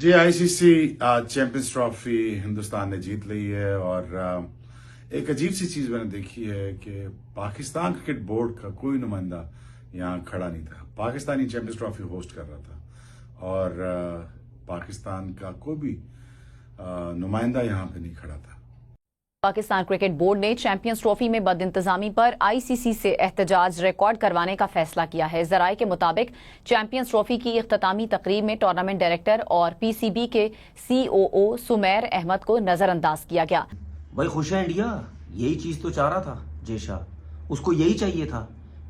जी ICC champions trophy Hindustan ने जीत ली है और एक अजीब सी चीज मैंने देखी है कि पाकिस्तान क्रिकेट बोर्ड का कोई नुमाइंदा यहाँ खड़ा नहीं था। पाकिस्तानी चैंपियंस ट्रॉफी होस्ट कर रहा था और पाकिस्तान का कोई भी नुमाइंदा यहाँ पे नहीं खड़ा था। पाकिस्तान क्रिकेट बोर्ड ने चैंपियंस ट्रॉफी में बदइंतजामी पर आईसीसी से एहतजाज रिकॉर्ड करवाने का फैसला किया है। जराये के मुताबिक चैंपियंस ट्रॉफी की इख्तितामी तकरीब में टूर्नामेंट डायरेक्टर और पीसीबी के सीओओ सुमैर अहमद को नजरअंदाज किया गया। भाई खुश है इंडिया, यही चीज तो चाह रहा था जेशा, उसको यही चाहिए था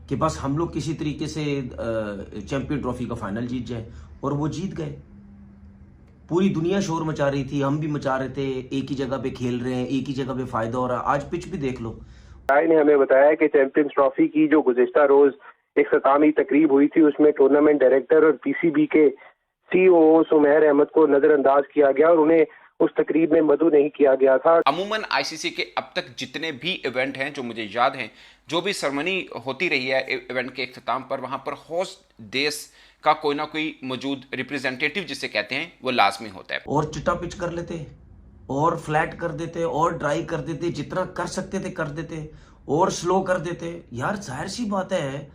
कि बस हम लोग किसी तरीके से चैंपियन ट्रॉफी का फाइनल जीत जाए और वो जीत गए। पूरी दुनिया शोर मचा रही थी, हम भी मचा रहे थे, एक ही जगह पे खेल रहे हैं, एक ही जगह पे फायदा हो रहा है। आज पिच भी देख लो। राय ने हमें बताया कि चैंपियंस ट्रॉफी की जो गुज़िश्ता रोज एक इख्तितामी तकरीब हुई थी उसमें टूर्नामेंट डायरेक्टर और पीसीबी के सीओओ सुमैर अहमद को नजरअंदाज किया गया और उन्हें उस तकरीब में मदऊ नहीं किया गया था। अमूमन आईसीसी के अब तक जितने भी इवेंट हैं जो मुझे याद हैं, जो भी सेरेमनी होती रही है इवेंट के इख्तिताम पर, वहां पर होस्ट देश का कोई ना कोई मौजूद रिप्रेजेंटेटिव जिसे कहते हैं वो लाजमी होता है। और चिट्टा पिच कर लेते और फ्लैट कर देते और ड्राई कर देते, जितना कर सकते थे कर देते और स्लो कर देते। यार जाहिर सी बात है,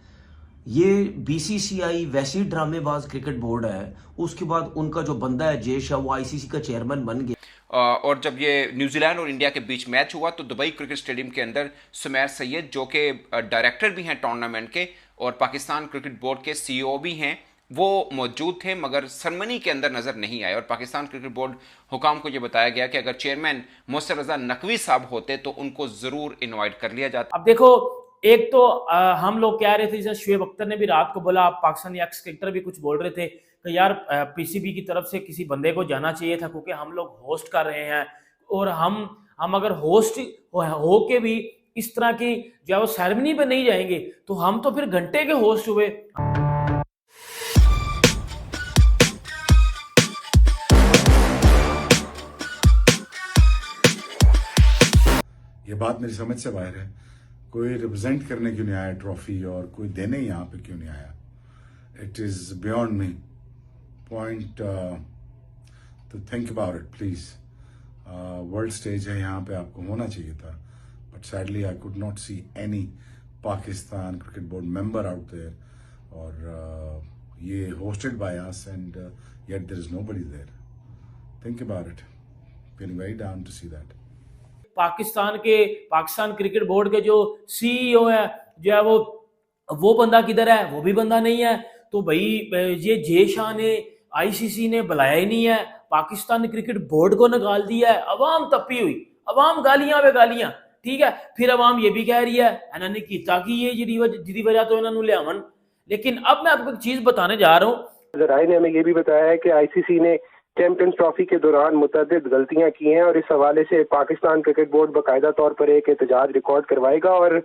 ये बीसीसीआई वैसी ड्रामेबाज क्रिकेट बोर्ड है, उसके बाद उनका जो बंदा है जय शाह वो आईसीसी का चेयरमैन बन गया। और जब ये न्यूजीलैंड और इंडिया के बीच मैच हुआ तो दुबई क्रिकेट स्टेडियम के अंदर सुमैर सैयद जो कि डायरेक्टर भी हैं टूर्नामेंट के और पाकिस्तान क्रिकेट बोर्ड के सीईओ भी हैं, वो मौजूद थे मगर सेरेमनी के अंदर नजर नहीं आए। और पाकिस्तान क्रिकेट बोर्ड हुकाम को यह बताया गया कि अगर चेयरमैन मोहसिन रजा नकवी साहब होते तो उनको जरूर इनवाइट कर लिया जाता। अब देखो, एक तो हम लोग कह रहे थे, जैसे शुएब अख्तर ने भी रात को बोला, पाकिस्तानी एक्स क्रिकेटर भी कुछ बोल रहे थे कि यार पीसीबी की तरफ से किसी बंदे को जाना चाहिए था क्योंकि हम लोग होस्ट कर रहे हैं और हम अगर होस्ट हो के भी इस तरह की जो वो सेरेमनी पे नहीं जाएंगे तो हम तो फिर घंटे के होस्ट हुए। ये बात मेरी समझ से बाहर है। कोई रिप्रेजेंट करने क्यों नहीं आया ट्रॉफी और कोई देने यहाँ पे क्यों नहीं आया? It is beyond me point to think about it please. World stage है, यहाँ पे आपको होना चाहिए था, but sadly I could not see any Pakistan cricket board member out there और ये hosted by us and yet there is nobody there. Think about it, feeling very down to see that. Pakistan cricket board के जो CEO है जो है वो बंदा किधर है? वो भी बंदा नहीं है। तो भाई ये जय शाह ने, आईसीसी ने बुलाया ही नहीं है, पाकिस्तान क्रिकेट बोर्ड को निकाल दिया है। अवाम तपी हुई, अवाम गालियां पे गालियां, ठीक है। फिर अवाम ये भी कह रही है इन्होंने किया कि ये जिदी वजह तो इन्होंने लियावन। लेकिन अब मैं आपको एक चीज बताने जा रहा हूँ। राय ने हमें ये भी बताया है कि आईसीसी ने चैंपियंस ट्रॉफी के दौरान मुतअद्दिद गलतियां की हैं और इस हवाले से पाकिस्तान क्रिकेट बोर्ड बाकायदा तौर पर एक एहतजाज रिकॉर्ड करवाएगा और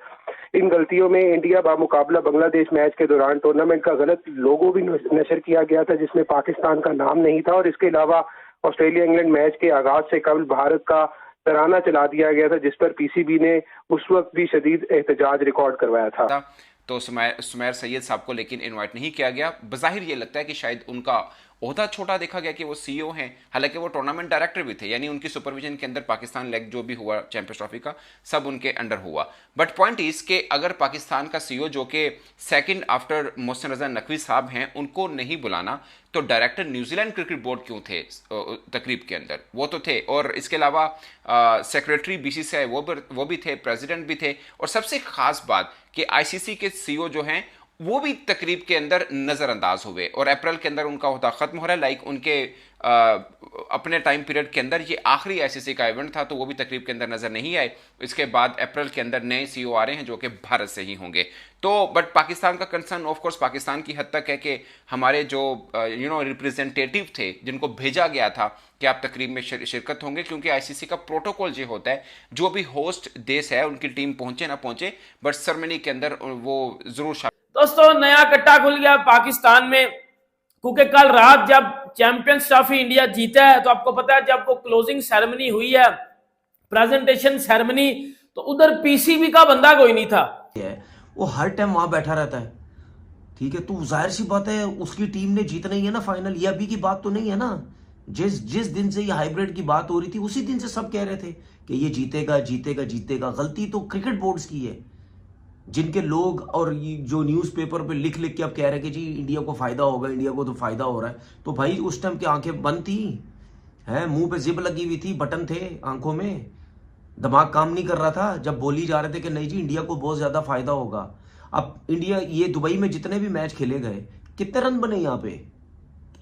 इन गलतियों में इंडिया बामुकाबला बांग्लादेश मैच के दौरान टूर्नामेंट का गलत लोगो भी नशर किया गया था जिसमें पाकिस्तान का नाम नहीं था और इसके अलावा ऑस्ट्रेलिया इंग्लैंड मैच के आगाज से कबल भारत का तराना चला दिया गया था जिस पर पीसीबी ने उस वक्त भी शदीद एहतजाज रिकॉर्ड करवाया था। तो सुमैर सैयद साहब को लेकिन इनवाइट नहीं किया गया। बज़ाहिर ये लगता है कि शायद उनका ओहदा छोटा देखा गया कि वो सीईओ हैं, हालांकि वो टूर्नामेंट डायरेक्टर भी थे, यानी उनकी सुपरविजन के अंदर पाकिस्तान लेग जो भी हुआ चैंपियंस ट्रॉफी का सब उनके अंडर हुआ। बट पॉइंट इज के अगर पाकिस्तान का सीईओ जो कि सेकंड आफ्टर मोहसिन रजा नकवी साहब हैं उनको नहीं बुलाना तो डायरेक्टर न्यूजीलैंड क्रिकेट बोर्ड क्यों थे तकरीब के अंदर? वो तो थे। और इसके अलावा सेक्रेटरी बीसीसीआई वो भी थे, प्रेसिडेंट भी थे और सबसे खास बात कि आईसीसी के सीईओ जो हैं वो भी तकरीब के अंदर नज़रअंदाज हुए और अप्रैल के अंदर उनका ओहदा खत्म हो रहा है। लाइक उनके अपने टाइम पीरियड के अंदर ये आखिरी आईसीसी का इवेंट था तो वो भी तकरीब के अंदर नज़र नहीं आए। इसके बाद अप्रैल के अंदर नए सीईओ आ रहे हैं जो कि भारत से ही होंगे। तो बट पाकिस्तान का कंसर्न ऑफ कोर्स पाकिस्तान की हद तक है कि हमारे जो रिप्रेजेंटेटिव थे जिनको भेजा गया था कि आप तकरीब में शिरकत होंगे, क्योंकि आईसीसी का प्रोटोकॉल ये होता है जो भी होस्ट देश है उनकी टीम पहुंचे ना पहुंचे बट सेरेमनी के अंदर वो जरूर। दोस्तों, नया कट्टा खुल गया पाकिस्तान में क्योंकि कल रात जब चैंपियंस ट्रॉफी इंडिया जीता है तो आपको पता है जब वो क्लोजिंग सेरेमनी हुई है, प्रेजेंटेशन सेरेमनी, तो उधर पीसीबी का बंदा कोई नहीं था। वो हर टाइम वहां बैठा रहता है, ठीक है। तो जाहिर सी बात है उसकी टीम ने जीतना ही है ना फाइनल। ये अभी की बात तो नहीं है ना जिस जिस दिन से ये हाइब्रिड की बात हो रही थी उसी दिन से सब कह रहे थे कि ये जीतेगा जीतेगा जीतेगा। गलती तो क्रिकेट बोर्ड्स की है, जिनके लोग और ये जो न्यूज़पेपर पे लिख लिख के अब कह रहे हैं कि जी इंडिया को फायदा होगा, इंडिया को तो फायदा हो रहा है। तो भाई उस टाइम की आंखें बंद थी, हैं, मुंह पे जिब लगी हुई थी, बटन थे आंखों में, दिमाग काम नहीं कर रहा था जब बोली जा रहे थे कि नहीं जी इंडिया को बहुत ज्यादा फायदा होगा। अब इंडिया, ये दुबई में जितने भी मैच खेले गए, कितने रन बने यहाँ पे?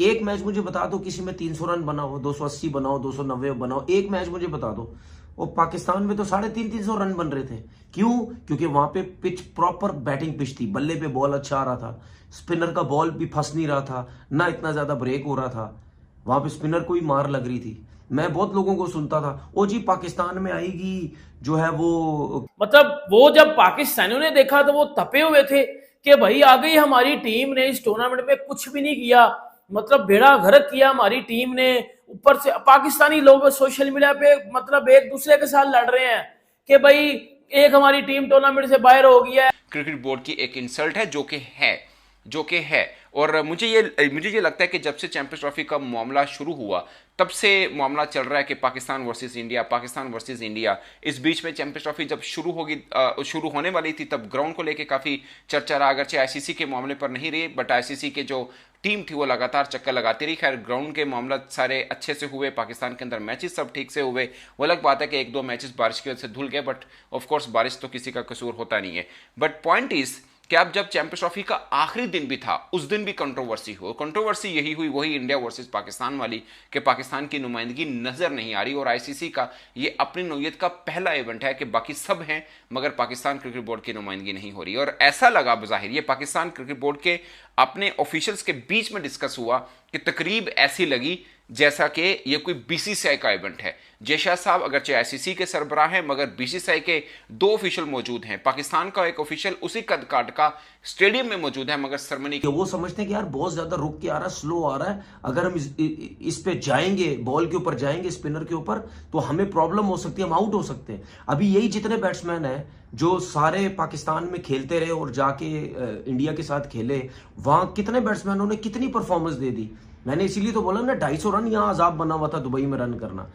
एक मैच मुझे बता दो किसी में 300 रन बनाओ, 280 बनाओ, 290 बनाओ, एक मैच मुझे बता दो। और पाकिस्तान में तो 350 रन बन रहे थे। क्यों? क्योंकि वहां पे पिच प्रॉपर बैटिंग पिच थी, बल्ले पे बॉल अच्छा आ रहा था, स्पिनर का बॉल भी फंस नहीं रहा था, ना इतना ज्यादा ब्रेक हो रहा था, वहां पे स्पिनर को ही मार लग रही थी। मैं बहुत लोगों को सुनता था, ओ जी पाकिस्तान में आएगी जो है वो, मतलब वो जब पाकिस्तानियों ने देखा तो वो तपे हुए थे कि भाई आ गई हमारी टीम ने, इस टूर्नामेंट में कुछ भी नहीं किया, मतलब बेड़ा गर्क किया हमारी टीम ने। ऊपर से पाकिस्तानी लोग सोशल मीडिया पे मतलब एक दूसरे के साथ लड़ रहे हैं कि भाई एक हमारी टीम टूर्नामेंट से बाहर हो गई है। क्रिकेट बोर्ड की एक इंसल्ट है जो कि है। और मुझे ये लगता है कि जब से चैंपियंस ट्रॉफी का मामला शुरू हुआ तब से मामला चल रहा है कि पाकिस्तान वर्सेस इंडिया। इस बीच में चैंपियंस ट्रॉफी जब शुरू होने वाली थी तब ग्राउंड को लेके काफ़ी चर्चा रहा, अगरचे आईसीसी के मामले पर नहीं रही, बट आईसीसी के जो टीम थी वो लगातार चक्कर लगाती रही। खैर ग्राउंड के मामला सारे अच्छे से हुए, पाकिस्तान के अंदर मैचेस सब ठीक से हुए। वो अलग बात है कि एक दो मैचेस बारिश की वजह से धुल गए, बट ऑफकोर्स बारिश तो किसी का कसूर होता नहीं है। बट पॉइंट इज कि अब जब चैंपियंस ट्रॉफी का आखिरी दिन भी था उस दिन भी कंट्रोवर्सी यही हुई, वही इंडिया वर्सेस पाकिस्तान वाली, कि पाकिस्तान की नुमाइंदगी नजर नहीं आ रही। और आईसीसी का ये अपनी नौयत का पहला इवेंट है कि बाकी सब हैं मगर पाकिस्तान क्रिकेट बोर्ड की नुमाइंदगी नहीं हो रही। और ऐसा लगा बज़ाहिर ये पाकिस्तान क्रिकेट बोर्ड के अपने ऑफिशियल्स के बीच में डिस्कस हुआ कि तकरीब ऐसी लगी जैसा कि ये कोई बीसीसीआई का इवेंट है। जेशा साहब अगरचे आईसीसी के सरबराह हैं मगर बीसीसीआई के दो ऑफिशियल मौजूद हैं। पाकिस्तान का एक ऑफिशियल उसी कद काट का स्टेडियम में मौजूद है मगर सरमनी वो समझते हैं कि यार बहुत ज्यादा रुक के आ रहा है, स्लो आ रहा है, अगर हम इस पे जाएंगे, बॉल के ऊपर जाएंगे, स्पिनर के ऊपर, तो हमें प्रॉब्लम हो सकती है, हम आउट हो सकते हैं। अभी यही जितने बैट्समैन हैं जो सारे पाकिस्तान में खेलते रहे और जाके इंडिया के साथ खेले, वहां कितने बैट्समैनों ने कितनी परफॉर्मेंस दे दी। मैंने इसीलिए तो बोला ना 250 रन यहां अजाब बना हुआ था दुबई में रन करना,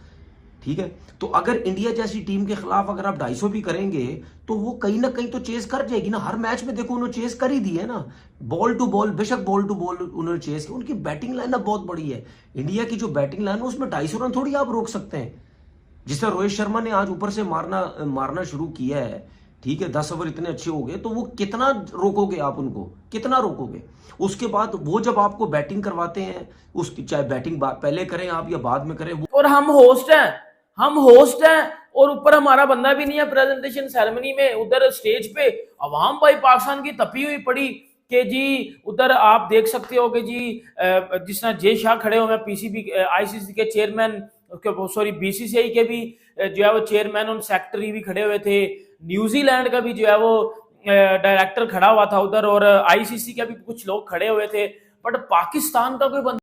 ठीक है। तो अगर इंडिया जैसी टीम के खिलाफ अगर आप 250 भी करेंगे तो वो कहीं ना कहीं तो चेस कर जाएगी ना। हर मैच में देखो उन्होंने चेस कर ही दी है ना, बॉल टू बॉल, बेशक बॉल टू बॉल उन्होंने चेस की। उनकी बैटिंग लाइन बहुत बड़ी है, इंडिया की जो बैटिंग लाइन है उसमें 250 रन थोड़ी आप रोक सकते हैं। जिस तरह रोहित शर्मा ने आज ऊपर से मारना शुरू किया है, ठीक है, 10 ओवर इतने अच्छे हो गए, तो वो कितना रोकोगे आप उनको, कितना रोकोगे? उसके बाद वो जब आपको बैटिंग करवाते हैं, उसकी चाहे बैटिंग पहले करें आप या बाद में करें, और हम होस्ट हैं और ऊपर हमारा बंदा भी नहीं है प्रेजेंटेशन सेरेमनी में, उधर स्टेज पे अवाम भाई पाकिस्तान की तपी हुई पड़ी कि जी उधर आप देख सकते हो कि जी जिस तरह जे शाह खड़े हुए हैं, पीसीबी आईसीसी के चेयरमैन, सॉरी बीसीसीआई के भी जो है वो चेयरमैन और सेक्रेटरी भी खड़े हुए थे, न्यूजीलैंड का भी जो है वो डायरेक्टर खड़ा हुआ था उधर, और आईसीसी के भी कुछ लोग खड़े हुए थे, बट पाकिस्तान का कोई बंदा